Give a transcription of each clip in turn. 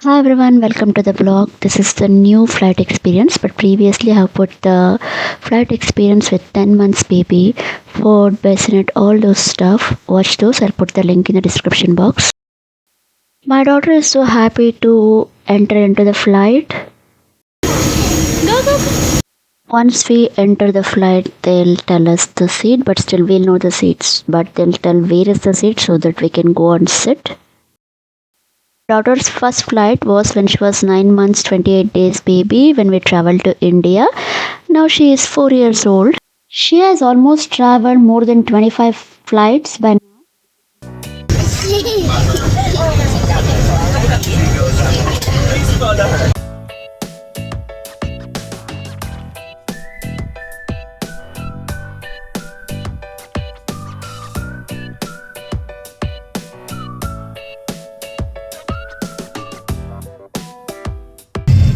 Hi everyone, welcome to the vlog. This is the new flight experience, but previously I have put the flight experience with 10 months baby, food, bassinet, all those stuff. Watch those. I'll put the link in the description box. My daughter is so happy to enter into the flight. Go, go, go. Once we enter the flight, they'll tell us the seat, but still we'll know the seats. But they'll tell where is the seat so that we can go and sit. Daughter's first flight was when she was 9 months 28 days baby when we traveled to India. Now she is 4 years old. She has almost traveled more than 25 flights by now.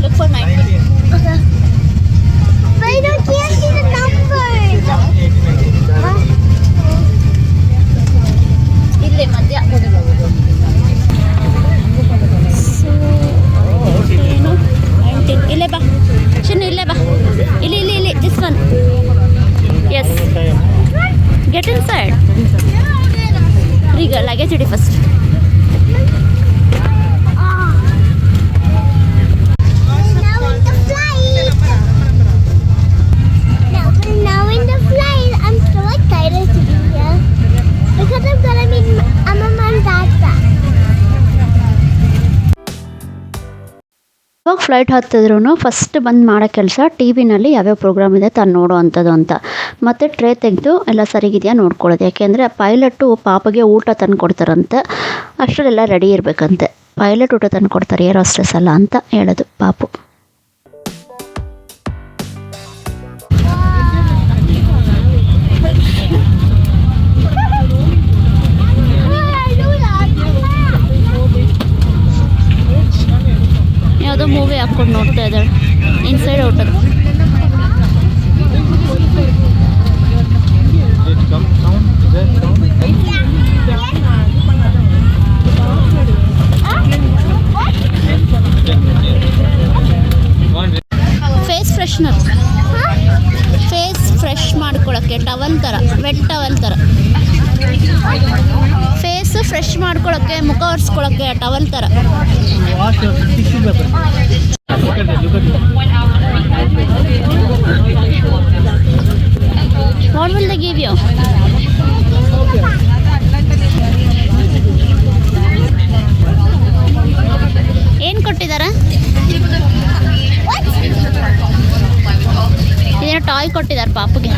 Look for 19. Okay. But I can't see the numbers. ಇಲ್ಲೇ ಮಧ್ಯ ಏನು 19 ಇಲ್ಲೇ ಬಾ ಚಿನ್ನು ಇಲ್ಲೇ ಬಾ ಇಲ್ಲಿ this one yes get inside ಈಗ luggage ಇಡಿ ಫಸ್ಟ್ ಇವಾಗ ಫ್ಲೈಟ್ ಹತ್ತಿದ್ರು ಫಸ್ಟ್ ಬಂದು ಮಾಡೋ ಕೆಲಸ ಟಿ ವಿನಲ್ಲಿ ಯಾವ್ಯಾವ ಪ್ರೋಗ್ರಾಮ್ ಇದೆ ತಾನು ನೋಡೋ ಅಂಥದ್ದು ಅಂತ ಮತ್ತು ಟ್ರೇ ತೆಗೆದು ಎಲ್ಲ ಸರಿಗಿದೆಯಾ ನೋಡ್ಕೊಳ್ಳೋದು. ಯಾಕೆಂದರೆ ಪೈಲಟ್ಟು ಪಾಪಗೆ ಊಟ ತಂದು ಕೊಡ್ತಾರಂತೆ, ಅಷ್ಟರಲ್ಲೆಲ್ಲ ರೆಡಿ ಇರಬೇಕಂತೆ. ಪೈಲಟ್ ಊಟ ತಂದು ಕೊಡ್ತಾರೆ, ಏರ್ ಹೋಸ್ಟೆಸ್ ಅಲ್ಲ ಅಂತ ಹೇಳೋದು ಪಾಪು. ಯಾವುದೋ ಮೂವಿ ಹಾಕ್ಕೊಂಡು ನೋಡ್ತಾ ಇದ್ದಾಳೆ ಇನ್ಸೈಡ್ ಔಟ್ ಅದು. ಫೇಸ್ ಫ್ರೆಶ್ನರ್, ಫೇಸ್ ಫ್ರೆಶ್ ಮಾಡ್ಕೊಳ್ಳೋಕ್ಕೆ ಟವಲ್ ಥರ, ವೆಟ್ ಟವಲ್ ಥರ. ಫೇಸ್ ಫ್ರೆಶ್ ಮಾಡ್ಕೊಳ್ಳೋಕ್ಕೆ, ಮುಖ ಒರೆಸ್ಕೊಳ್ಳೋಕ್ಕೆ ಟವಲ್ ಥರ. What will they give you? ಏನು ಕೊಟ್ಟಿದ್ದಾರೆ? ಇದೇನೋ ಟಾಯ್ ಕೊಟ್ಟಿದ್ದಾರೆ ಪಾಪುಗೆ.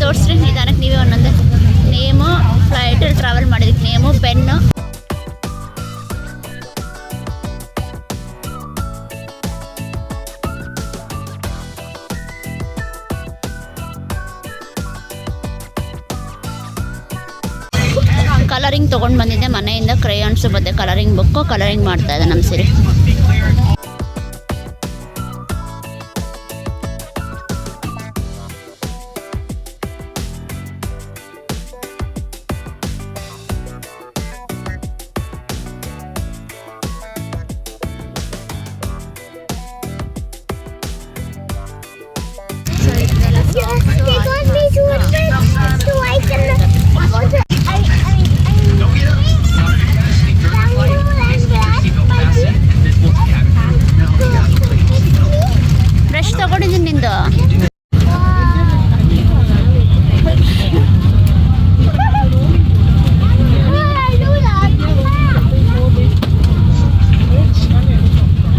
ತೋರಿಸ್ರಿ ನಿಧಾನಕ್ಕೆ ನೀವೇ ಒಂದೊಂದೇ. ನೇಮು, ಫ್ಲೈಟಲ್ಲಿ ಟ್ರಾವೆಲ್ ಮಾಡಿದಕ್ಕೆ ನೇಮು, ಪೆನ್ನು. ಕಲರಿಂಗ್ ತೊಗೊಂಡು ಬಂದಿದ್ದೆ ಮನೆಯಿಂದ, ಕ್ರೇಯಾನ್ಸು ಮತ್ತೆ ಕಲರಿಂಗ್ ಬುಕ್ಕು. ಕಲರಿಂಗ್ ಮಾಡ್ತಾಯಿದ್ದೆ ನಮ್ಮ ಸಿರಿ. ಬ್ರಷ್ ತಗೊಂಡಿದ್ದೀನಿ ನಿಂದು.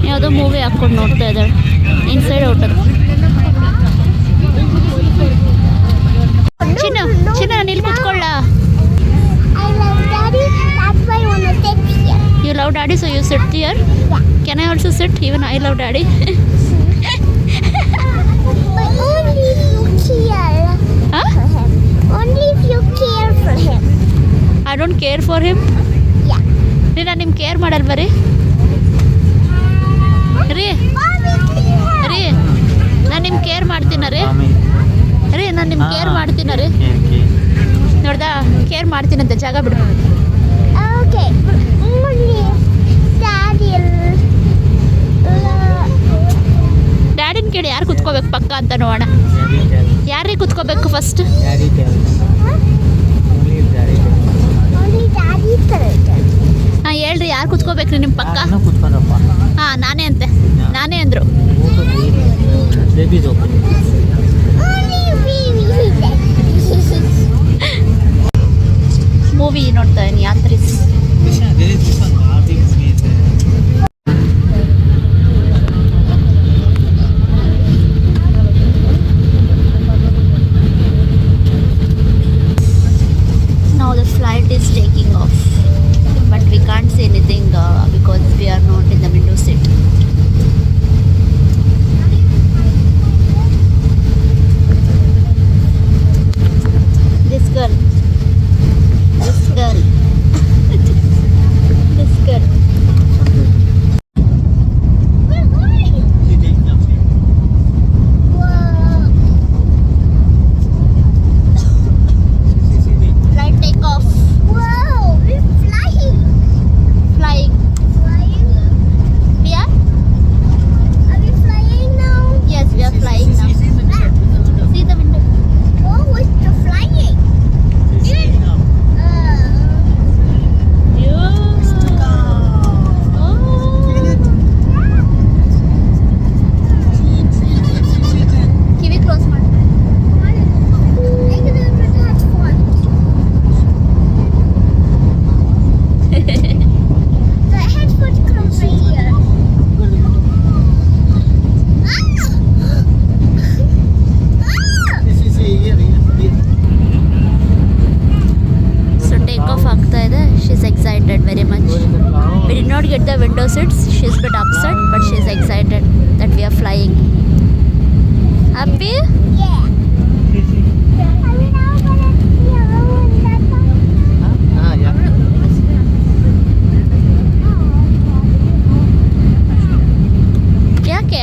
ಯಾವುದೋ ಮೂವಿ ಹಾಕ್ಕೊಂಡು ನೋಡ್ತಾ ಇದ್ದಾಳೆ. ಇನ್ಸೈಡ್ ಔಟ್ ಅದು. ಚಿನ್ನ ಚಿನ್ನ ನಾನು ಇಲ್ಲಿ ಕುತ್ಕೊಳ್ಳ. I love daddy. That's why I want to sit here. You love daddy, so you sit here. Yeah. Can I also sit? Even I love daddy. But only if you care Huh? for him. Only if you care for him. I don't care for him. Yeah. ರೀ ನಾನು ನಿಮ್ಗೆ care ಮಾಡಲ್ವ ರೀ? ರೀ ರೀ ನಾನು ನಿಮ್ಗೆ care ಮಾಡ್ತೀನ ರೀ? ರೀ ನಾನು ನಿಮ್ಗೆ ಕೇರ್ ಮಾಡ್ತೀನ ರೀ? ನೋಡ್ದಾ ಕೇರ್ ಮಾಡ್ತೀನಂತೆ, ಜಾಗ ಬಿಡು. Okay. Only if daddy ಡ್ಯಾಡಿನ ಕೇಳಿ ಯಾರು ಕುತ್ಕೋಬೇಕು ಪಕ್ಕ ಅಂತ ನೋಡೋಣ. ಯಾರಿಗೆ ಕುತ್ಕೋಬೇಕು ಫಸ್ಟ್? only daddy can. ಹಾಂ ಹೇಳ್ರಿ, ಯಾರು ಕುತ್ಕೋಬೇಕು ನಿಮ್ಮ ಪಕ್ಕ? ಹಾಂ ನಾನೇ ಅಂತೆ, ನಾನೇ ಅಂದರು. Only baby said. ಮೂವಿ ನೋಡ್ತಾ ಇದೀನಿ, ಯಾತ್ರಿಸ್. Now the flight is taking off, but we can't see anything because we are not in the window seat. This girl, this girl, this girl. Flight take off, Whoa, we're flying. flying. Flying? We are? Are we flying now? Yes, we are flying now. See the window. Oh, it's flying. Kiwi close ಮಾಡಿ. The headphones come right here. So take off ಆಗ್ತಾ ಇದೆ. She's excited very much. We did not get the window seats. She's a bit upset, but she's excited that we are flying. Happy? Yeah. Are we now gonna see our own data? ಯಾಕೆ?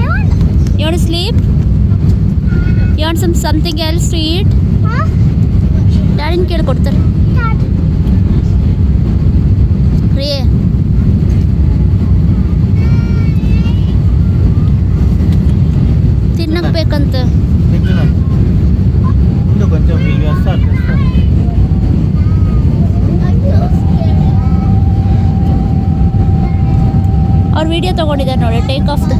I want. You want to sleep? You want something else to eat? Huh? ಡ್ಯಾಡಿನ ಕೇಳ್ಕೊಡ್ತಾರೆ. Dad. ರೀ ತಿನ್ನಕ್ ಬೇಕಂತ. ಅವ್ರು video ತಗೊಂಡಿದ್ದಾರೆ ನೋಡಿ, take off the.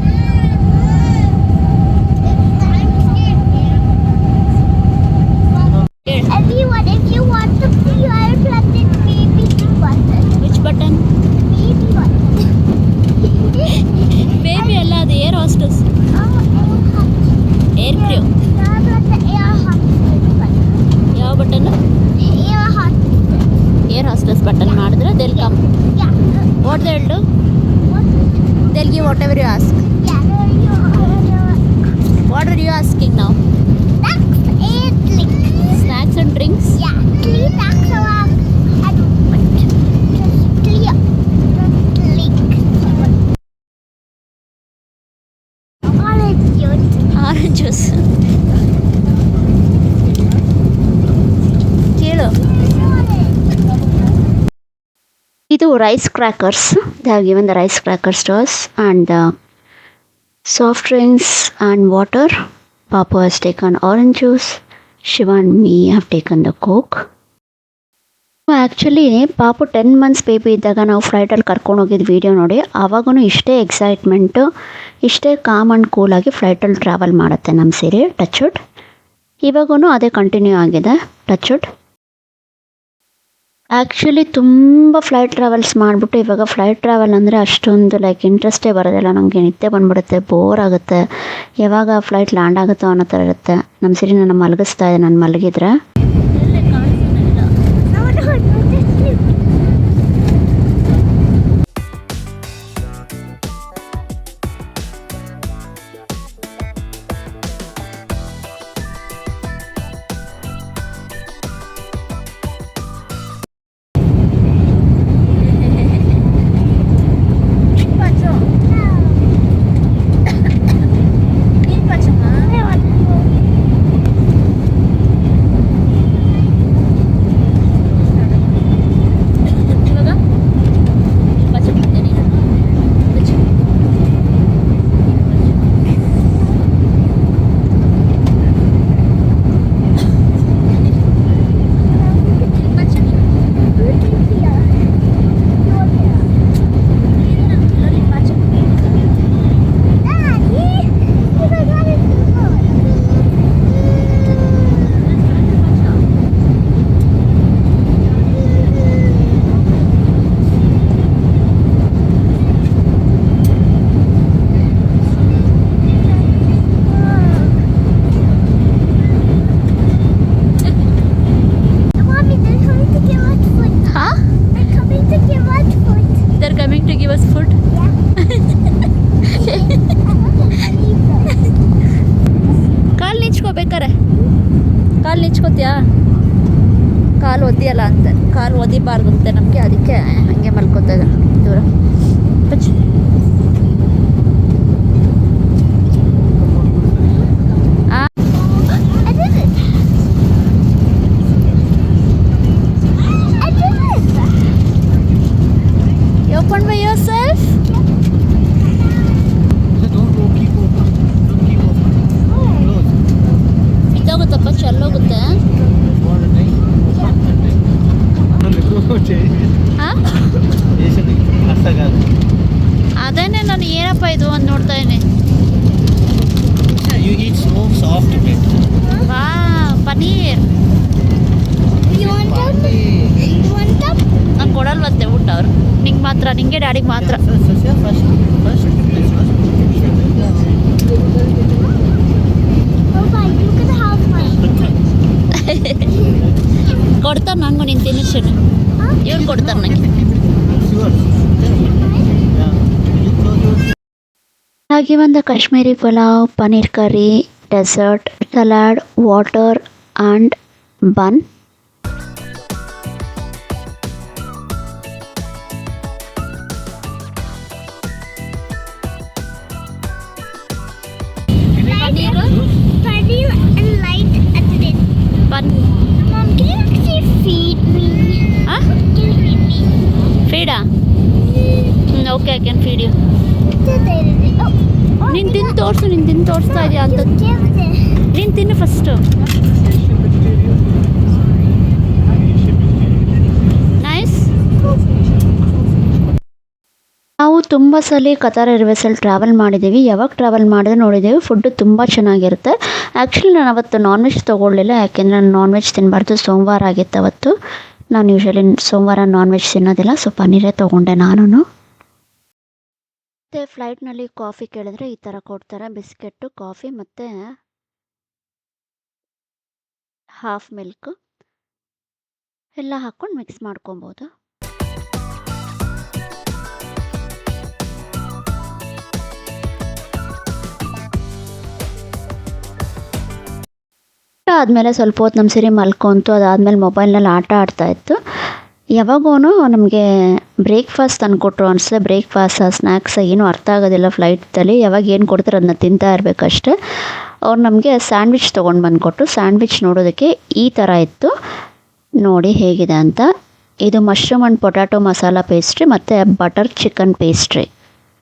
Everyone, if you want to see your planet baby button, which button? baby button. Baby ಅಲ್ಲ, ಅದು air hostess, air crew. Air hostess button. ಯಾವ button? Air hostess. Air hostess button ಮಾಡಿದ್ರೆ they'll come. Yeah. What they'll do? What? They'll give whatever you ask. Yeah. What are you asking now? That's it. Click. Snacks and drinks? Yeah. Click. That's all. And just clear. Click. Orange juice. Orange juice. ಕೇಳು. ಇದು rice crackers. They have given the rice crackers to us and soft drinks and water. Papa has taken orange juice. Shiva and me have taken the Coke. Actually ಪಾಪು 10 months baby ಇದ್ದಾಗ ನಾವು ಫ್ಲೈಟಲ್ಲಿ ಕರ್ಕೊಂಡು ಹೋಗಿದ್ದು video ನೋಡಿ, ಆವಾಗೂ ಇಷ್ಟೇ excitement, ಇಷ್ಟೇ com and ಕೂಲಾಗಿ ಫ್ಲೈಟಲ್ಲಿ travel ಮಾಡುತ್ತೆ ನಮ್ಮ ಸೀರೆ ಟಚ್ವುಡ್. ಇವಾಗೂ ಅದೇ ಕಂಟಿನ್ಯೂ ಆಗಿದೆ ಟಚ್ವುಡ್. ಆ್ಯಕ್ಚುಲಿ ತುಂಬ ಫ್ಲೈಟ್ ಟ್ರಾವೆಲ್ಸ್ ಮಾಡಿಬಿಟ್ಟು ಇವಾಗ ಫ್ಲೈಟ್ ಟ್ರಾವೆಲ್ ಅಂದರೆ ಅಷ್ಟೊಂದು ಲೈಕ್ ಇಂಟ್ರೆಸ್ಟೇ ಬರೋದಿಲ್ಲ. ನನಗೆ ನಿದ್ದೆ ಬಂದುಬಿಡುತ್ತೆ, ಬೋರ್ ಆಗುತ್ತೆ, ಯಾವಾಗ ಫ್ಲೈಟ್ ಲ್ಯಾಂಡ್ ಆಗುತ್ತೋ ಅನ್ನೋ ಥರ ಇರುತ್ತೆ. ನಮ್ಮ ಸಿರಿ ನನ್ನ ಮಲಗಿಸ್ತಾ ಇದೆ, ನಾನು ಮಲಗಿದ್ರೆ. ಕಾಲು ನಿಚ್ಕೋತೀಯಾ? ಕಾಲು ಒದ್ದಿಯಲ್ಲ ಅಂತೆ, ಕಾಲು ಒದಿಬಾರ್ದಂತೆ ನಮಗೆ, ಅದಕ್ಕೆ ಹಂಗೆ ಮಲ್ಕೋತಾ ಇದ್ದಾರೆ ದೂರ. Open by yourself. ಇದಾಗುತ್ತಪ್ಪ, ಚಲ್ಲೋಗುತ್ತೆ. ಅದೇನೆ ನಾನು ಏನಪ್ಪ ಇದು ಅಂತ ನೋಡ್ತಾ ಇದ್ದೀನಿ. ವಾ ಪನೀರ್ ನಂಗೆ ಕೊಡಲ್ವಂತೆ ಊಟ ಅವರು. ನಿಂಗೆ ಮಾತ್ರ, ನಿಂಗೆ ಡ್ಯಾಡಿಗೆ ಮಾತ್ರ. ಕೊಡ್ತಾರೆ ನನಗೂ, ನೀನು ತಿನ್ನಿಸ್ತೀನಿ. ಇವ್ನು ಕೊಡ್ತಾರೆ ನನಗೆ. ಹಾಗೆ ಒಂದು Kashmiri pulao, paneer curry, dessert, salad, water and bun. ಫೀಡಾ? Okay, I can feed you. ನೀನು ತಿಂದು ತೋರಿಸು, ನೀನು ತಿಂದು ತೋರಿಸ್ತಾ ಇದೆಯಾ ಅಂತ. ನೀನು ತಿನ್ನು ಫಸ್ಟು. ನೈಸ್. ನಾವು ತುಂಬ ಸಲ ಕತಾರ್ ಏರ್ವೇಸಲ್ಲಿ ಟ್ರಾವೆಲ್ ಮಾಡಿದ್ದೀವಿ. ಯಾವಾಗ ಟ್ರಾವೆಲ್ ಮಾಡಿದ್ರೆ ನೋಡಿದ್ದೀವಿ, ಫುಡ್ಡು ತುಂಬ ಚೆನ್ನಾಗಿರುತ್ತೆ. ಆ್ಯಕ್ಚುಲಿ ನಾನು ಅವತ್ತು ನಾನ್ ವೆಜ್ ತೊಗೊಳ್ಳಿಲ್ಲ, ಯಾಕೆಂದರೆ ನಾನು ನಾನ್ ವೆಜ್ ತಿನ್ನಬಾರ್ದು. ಸೋಮವಾರ ಆಗಿತ್ತು ಅವತ್ತು. ನಾನು ಯೂಶ್ವಲಿ ಸೋಮವಾರ ನಾನ್ ವೆಜ್ ತಿನ್ನೋದಿಲ್ಲ, ಸೊ ಪನ್ನೀರೇ ತೊಗೊಂಡೆ ನಾನು. ಮತ್ತು ಫ್ಲೈಟ್ನಲ್ಲಿ ಕಾಫಿ ಕೇಳಿದ್ರೆ ಈ ಥರ ಕೊಡ್ತಾರೆ, ಬಿಸ್ಕೆಟ್ಟು, ಕಾಫಿ ಮತ್ತು ಹಾಫ್ ಮಿಲ್ಕ್ ಎಲ್ಲ ಹಾಕ್ಕೊಂಡು ಮಿಕ್ಸ್ ಮಾಡ್ಕೊಬೋದು. ಆದಮೇಲೆ ಸ್ವಲ್ಪ ಹೊತ್ತು ನಮ್ಮ ಸಿರಿ ಮಲ್ಕೊಂತು. ಅದಾದಮೇಲೆ ಮೊಬೈಲ್ನಲ್ಲಿ ಆಟ ಆಡ್ತಾಯಿತ್ತು. ಯಾವಾಗೂ ನಮಗೆ ಬ್ರೇಕ್ಫಾಸ್ಟ್ ತಂದುಕೊಟ್ರು ಅನಿಸುತ್ತೆ. ಬ್ರೇಕ್ಫಾಸ್ಟ್, ಸ್ನ್ಯಾಕ್ಸ್ ಏನೂ ಅರ್ಥ ಆಗೋದಿಲ್ಲ ಫ್ಲೈಟಲ್ಲಿ. ಯಾವಾಗ ಏನು ಕೊಡ್ತಾರೆ ಅದನ್ನ ತಿಂತಾ ಇರಬೇಕಷ್ಟೆ. ಅವ್ರು ನಮಗೆ ಸ್ಯಾಂಡ್ವಿಚ್ ತೊಗೊಂಡು ಬಂದುಕೊಟ್ರು. ಸ್ಯಾಂಡ್ವಿಚ್ ನೋಡೋದಕ್ಕೆ ಈ ಥರ ಇತ್ತು, ನೋಡಿ ಹೇಗಿದೆ ಅಂತ. ಇದು mushroom and potato masala pastry ಮತ್ತು ಬಟರ್ ಚಿಕನ್ ಪೇಸ್ಟ್ರಿ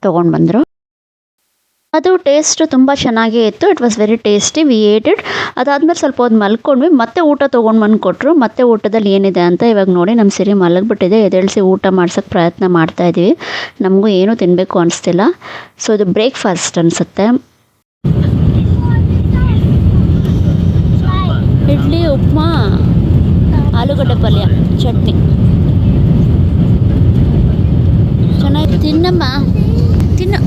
ತೊಗೊಂಡು ಬಂದರು. ಅದು ಟೇಸ್ಟ್ ತುಂಬ ಚೆನ್ನಾಗೇ ಇತ್ತು. It was very tasty. We ate it. ಅದಾದಮೇಲೆ ಸ್ವಲ್ಪ ಹೊತ್ತು ಮಲ್ಕೊಂಡ್ವಿ. ಮತ್ತೆ ಊಟ ತೊಗೊಂಡು ಬಂದು ಕೊಟ್ಟರು. ಮತ್ತೆ ಊಟದಲ್ಲಿ ಏನಿದೆ ಅಂತ ಇವಾಗ ನೋಡಿ. ನಮ್ಮ ಸಿರಿ ಮಲಗಿಬಿಟ್ಟಿದೆ. ಎದ್ದೇಳಿಸಿ ಊಟ ಮಾಡ್ಸೋಕ್ಕೆ ಪ್ರಯತ್ನ ಮಾಡ್ತಾಯಿದ್ದೀವಿ. ನಮಗೂ ಏನೂ ತಿನ್ನಬೇಕು ಅನಿಸ್ತಿಲ್ಲ. ಸೊ ಇದು ಬ್ರೇಕ್ಫಾಸ್ಟ್ ಅನಿಸುತ್ತೆ. ಇಡ್ಲಿ, ಉಪ್ಮಾ, ಆಲೂಗಡ್ಡೆ ಪಲ್ಯ, ಚಟ್ನಿ. ತಿನ್ನಮ್ಮ ತಿನ್ನು.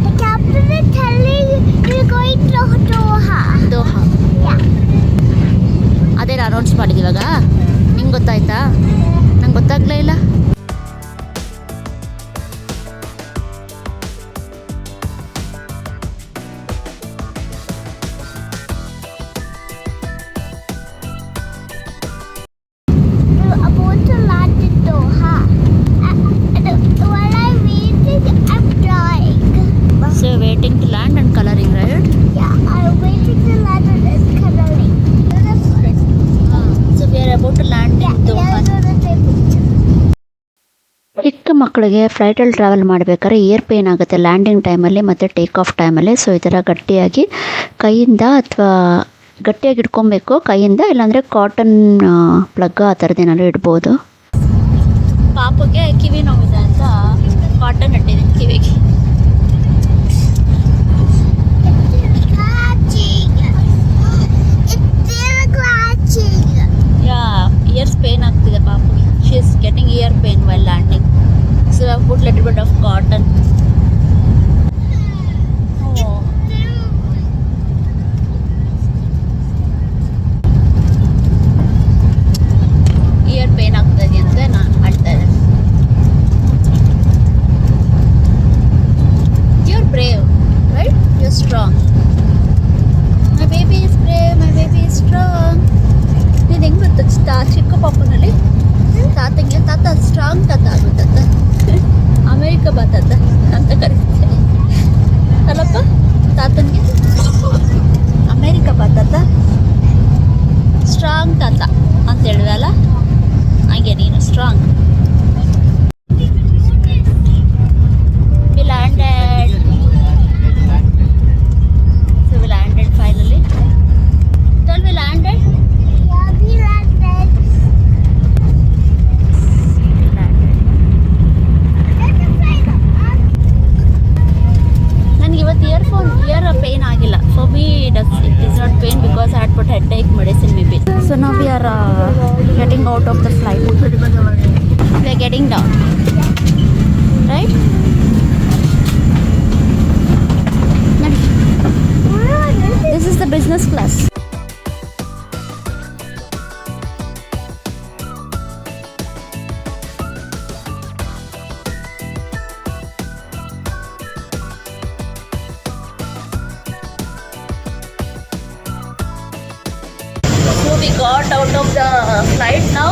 The captain is telling you're going to Doha. Doha Yeah. ಅದೇನು ಅನೌನ್ಸ್ ಮಾಡಿದ್ದೀವಾಗ ನಿಂಗೆ ಗೊತ್ತಾಯ್ತಾ? ನಂಗೆ ಗೊತ್ತಾಗ್ಲೇ ಇಲ್ಲ. We're about to land in Doha. And while I'm waiting, I'm drawing. So waiting to land and colouring right. Yeah, I'm waiting to land and it's coloring. So we are about to land Yeah, in Doha. I'm gonna take picture. ಚಿಕ್ಕ ಮಕ್ಕಳಿಗೆ ಫ್ಲೈಟಲ್ಲಿ travel ಮಾಡಬೇಕಾದ್ರೆ ear pain ಆಗುತ್ತೆ landing ಟೈಮಲ್ಲಿ ಮತ್ತು take off ಟೈಮಲ್ಲಿ. So ಈ ಥರ ಗಟ್ಟಿಯಾಗಿ ಕೈಯಿಂದ ಅಥವಾ ಗಟ್ಟಿಯಾಗಿ ಇಟ್ಕೊಬೇಕು ಕೈಯಿಂದ, ಇಲ್ಲಾಂದರೆ ಕಾಟನ್ ಪ್ಲಗ್ ಆ ಥರದ್ದೇನಾದ್ರು ಇಡ್ಬೋದು. ಪಾಪುಗೆ ಕಿವಿ ನೋವಿದೆ ಅಂತ ಕಾಟನ್ ಇಟ್ಟಿದ್ದೀನಿ ಕಿವಿಗೆ. ಯಾ ಇಯರ್ಸ್ ಪೇನ್ ಆಗ್ತಿದೆ ಪಾಪುಗೆ. She is getting ear pain while landing. So I put little bit of cotton. Ear pain ಆಗ್ತದೆ ಅಂತ ನಾನು ಹೇಳ್ತಾ ಇದ್ದೇನೆ. You're brave, right? You're strong. My baby is brave, my baby is strong. ನೀನು ಹೆಂಗೆ ಗೊತ್ತು ಚಿಕ್ಕ ಪಾಪನಲ್ಲಿ ತಾತಂಗೆ ತಾತ ಸ್ಟ್ರಾಂಗ್ ತಾತ ಆಗುತ್ತತ್ತ ಅಮೇರಿಕ ಬಾತಾತ ಅಂತ ಕರೀತಾರೆ ಅಲ್ಲಪ್ಪ ತಾತನಿಗೆ ಅಮೇರಿಕ ಬಾತಾತ ಸ್ಟ್ರಾಂಗ್ ತಾತ ಅಂತ ಹೇಳಿದಲ್ಲ ಹಾಗೆ ನೀನು strong. We landed. So we landed finally. Tell we landed. Yeah, we landed. We landed. Let's play the ನನಗೆ ಇವತ್ತು ಇಯರ್ ಪೇನ್ ಆಗಿಲ್ಲ. For me it is not pain because I had put headache medicine may be. So now we are getting out of the flight. We are getting down right. This is the business class. So we got out of the flight now.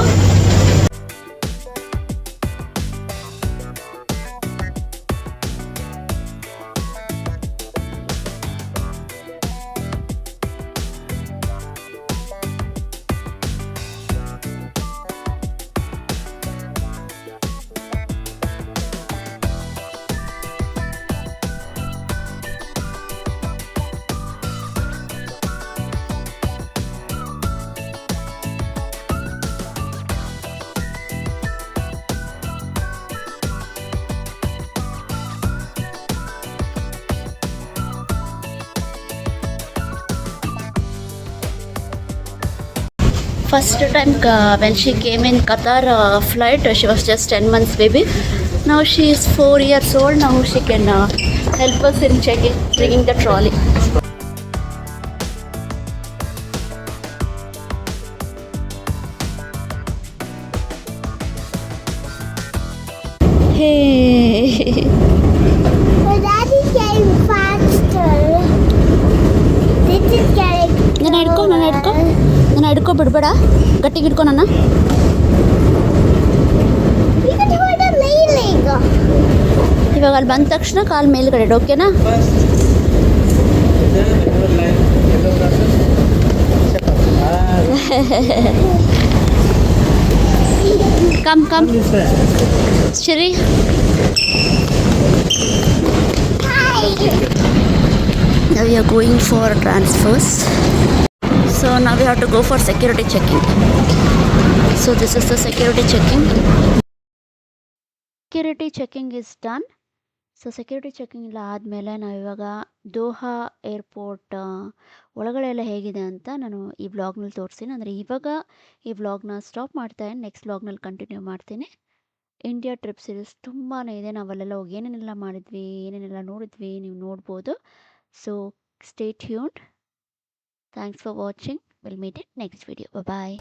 First time when she came in Qatar flight, she was just 10 months baby. Now she is 4 years old. Now she can help us in bringing the trolley. Hey. My daddy came faster. This is getting. ನಾನು ಹಿಡ್ಕೊ ಬಿಡಬೇಡ, ಗಟ್ಟಿಗೆ ಹಿಡ್ಕೊ ನನ್ನ. We can do it laying. ಇವಾಗ ಅಲ್ಲಿ ಬಂದ ತಕ್ಷಣ ಕಾಲು ಮೇಲ್ಗಡೆ ಇಡು, ಓಕೆನಾ? Come Shri. Hi. Now we are going for transfers. So now we have to go for security checking. So this is the security checking. Security checking is done. So security checking ಎಲ್ಲ ಆದಮೇಲೆ ನಾವಿವಾಗ Doha airport ಒಳಗಡೆ ಎಲ್ಲ ಹೇಗಿದೆ ಅಂತ ನಾನು ಈ ವ್ಲಾಗ್ನಲ್ಲಿ ತೋರಿಸ್ತೀನಿ. ಅಂದರೆ ಇವಾಗ ಈ ವ್ಲಾಗ್ನ ಸ್ಟಾಪ್ ಮಾಡ್ತಾಯಿದ್ದೀನಿ, ನೆಕ್ಸ್ಟ್ ವ್ಲಾಗ್ನಲ್ಲಿ ಕಂಟಿನ್ಯೂ ಮಾಡ್ತೀನಿ. ಇಂಡಿಯಾ ಟ್ರಿಪ್ ಸೀರೀಸ್ ತುಂಬಾ ಇದೆ. ನಾವಲ್ಲೆಲ್ಲ ಹೋಗಿ ಏನೇನೆಲ್ಲ ಮಾಡಿದ್ವಿ, ಏನೇನೆಲ್ಲ ನೋಡಿದ್ವಿ ನೀವು ನೋಡ್ಬೋದು. So stay tuned. Thanks for watching. Will meet in next video. Bye.